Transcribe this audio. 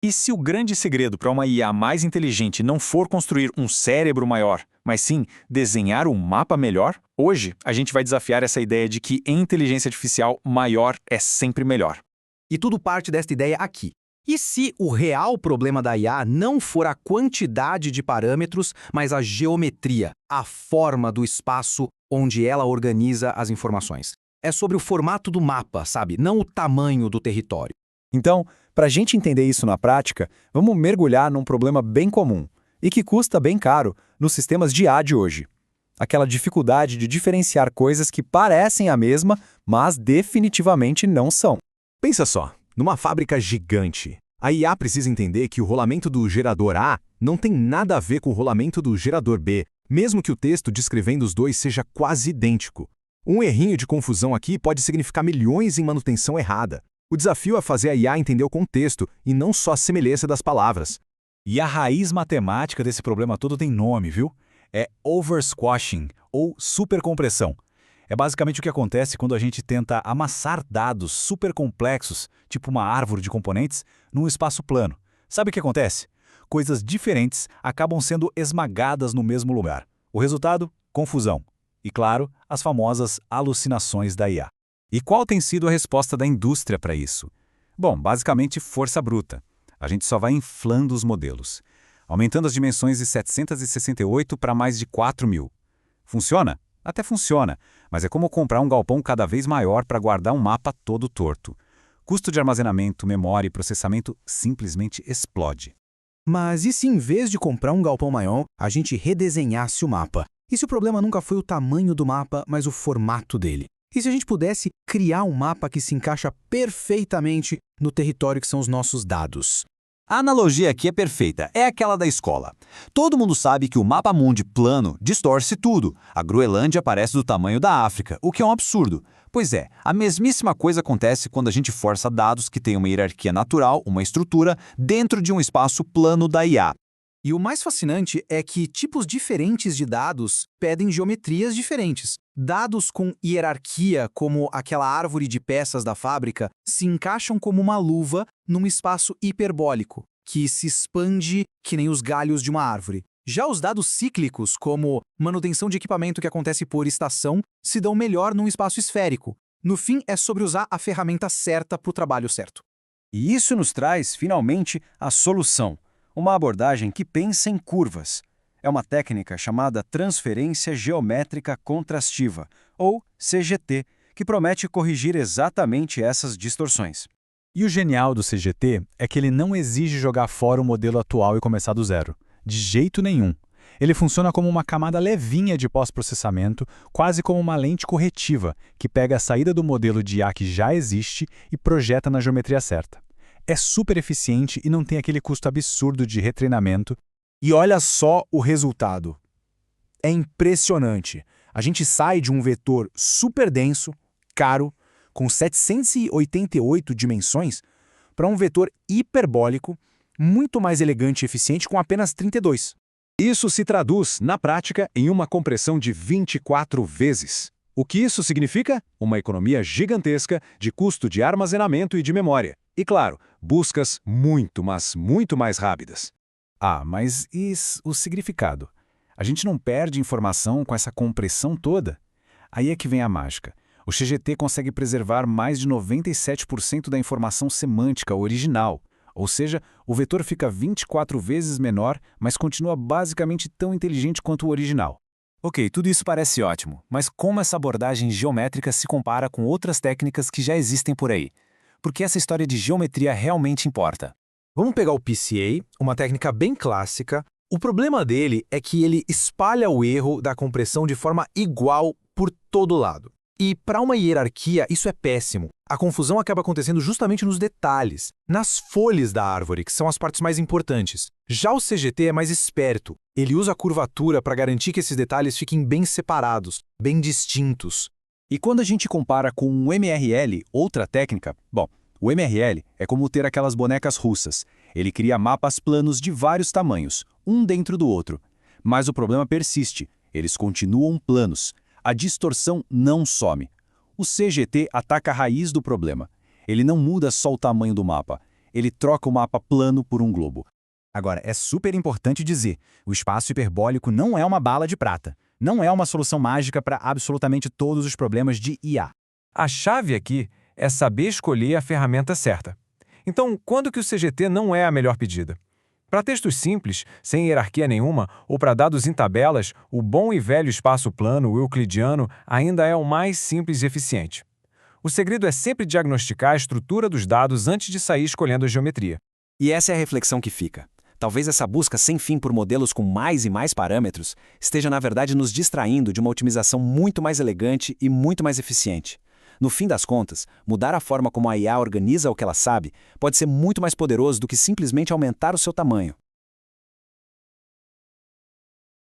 E se o grande segredo para uma IA mais inteligente não for construir um cérebro maior, mas sim desenhar um mapa melhor? Hoje, a gente vai desafiar essa ideia de que em inteligência artificial, maior é sempre melhor. E tudo parte desta ideia aqui. E se o real problema da IA não for a quantidade de parâmetros, mas a geometria, a forma do espaço onde ela organiza as informações? É sobre o formato do mapa, sabe? Não o tamanho do território. Então, para a gente entender isso na prática, vamos mergulhar num problema bem comum e que custa bem caro nos sistemas de IA de hoje. Aquela dificuldade de diferenciar coisas que parecem a mesma, mas definitivamente não são. Pensa só, numa fábrica gigante, a IA precisa entender que o rolamento do gerador A não tem nada a ver com o rolamento do gerador B, mesmo que o texto descrevendo os dois seja quase idêntico. Um errinho de confusão aqui pode significar milhões em manutenção errada. O desafio é fazer a IA entender o contexto e não só a semelhança das palavras. E a raiz matemática desse problema todo tem nome, viu? É oversquashing, ou supercompressão. É basicamente o que acontece quando a gente tenta amassar dados super complexos, tipo uma árvore de componentes, num espaço plano. Sabe o que acontece? Coisas diferentes acabam sendo esmagadas no mesmo lugar. O resultado? Confusão. E, claro, as famosas alucinações da IA. E qual tem sido a resposta da indústria para isso? Bom, basicamente força bruta. A gente só vai inflando os modelos, aumentando as dimensões de 768 para mais de 4.000. Funciona? Até funciona, mas é como comprar um galpão cada vez maior para guardar um mapa todo torto. Custo de armazenamento, memória e processamento simplesmente explode. Mas e se em vez de comprar um galpão maior, a gente redesenhasse o mapa? E se o problema nunca foi o tamanho do mapa, mas o formato dele? E se a gente pudesse criar um mapa que se encaixa perfeitamente no território que são os nossos dados? A analogia aqui é perfeita, é aquela da escola. Todo mundo sabe que o mapa mundi plano distorce tudo. A Groenlândia parece do tamanho da África, o que é um absurdo. Pois é, a mesmíssima coisa acontece quando a gente força dados que têm uma hierarquia natural, uma estrutura, dentro de um espaço plano da IA. E o mais fascinante é que tipos diferentes de dados pedem geometrias diferentes. Dados com hierarquia, como aquela árvore de peças da fábrica, se encaixam como uma luva num espaço hiperbólico, que se expande que nem os galhos de uma árvore. Já os dados cíclicos, como manutenção de equipamento que acontece por estação, se dão melhor num espaço esférico. No fim, é sobre usar a ferramenta certa para o trabalho certo. E isso nos traz, finalmente, a solução. Uma abordagem que pensa em curvas. É uma técnica chamada transferência geométrica contrastiva, ou CGT, que promete corrigir exatamente essas distorções. E o genial do CGT é que ele não exige jogar fora o modelo atual e começar do zero. De jeito nenhum. Ele funciona como uma camada levinha de pós-processamento, quase como uma lente corretiva, que pega a saída do modelo de IA que já existe e projeta na geometria certa. É super eficiente e não tem aquele custo absurdo de retreinamento. E olha só o resultado. É impressionante. A gente sai de um vetor super denso, caro, com 788 dimensões, para um vetor hiperbólico, muito mais elegante e eficiente com apenas 32. Isso se traduz, na prática, em uma compressão de 24 vezes. O que isso significa? Uma economia gigantesca de custo de armazenamento e de memória. E, claro, buscas muito, mas muito mais rápidas. Ah, mas e o significado? A gente não perde informação com essa compressão toda? Aí é que vem a mágica. O CGT consegue preservar mais de 97% da informação semântica original. Ou seja, o vetor fica 24 vezes menor, mas continua basicamente tão inteligente quanto o original. Ok, tudo isso parece ótimo, mas como essa abordagem geométrica se compara com outras técnicas que já existem por aí? Porque essa história de geometria realmente importa. Vamos pegar o PCA, uma técnica bem clássica. O problema dele é que ele espalha o erro da compressão de forma igual por todo lado. E para uma hierarquia, isso é péssimo. A confusão acaba acontecendo justamente nos detalhes, nas folhas da árvore, que são as partes mais importantes. Já o CGT é mais esperto. Ele usa a curvatura para garantir que esses detalhes fiquem bem separados, bem distintos. E quando a gente compara com o MRL, outra técnica, bom, o MRL é como ter aquelas bonecas russas. Ele cria mapas planos de vários tamanhos, um dentro do outro. Mas o problema persiste, eles continuam planos. A distorção não some. O CGT ataca a raiz do problema. Ele não muda só o tamanho do mapa. Ele troca o mapa plano por um globo. Agora, é super importante dizer, o espaço hiperbólico não é uma bala de prata. Não é uma solução mágica para absolutamente todos os problemas de IA. A chave aqui é saber escolher a ferramenta certa. Então, quando que o CGT não é a melhor pedida? Para textos simples, sem hierarquia nenhuma, ou para dados em tabelas, o bom e velho espaço plano euclidiano ainda é o mais simples e eficiente. O segredo é sempre diagnosticar a estrutura dos dados antes de sair escolhendo a geometria. E essa é a reflexão que fica. Talvez essa busca sem fim por modelos com mais e mais parâmetros esteja, na verdade, nos distraindo de uma otimização muito mais elegante e muito mais eficiente. No fim das contas, mudar a forma como a IA organiza o que ela sabe pode ser muito mais poderoso do que simplesmente aumentar o seu tamanho.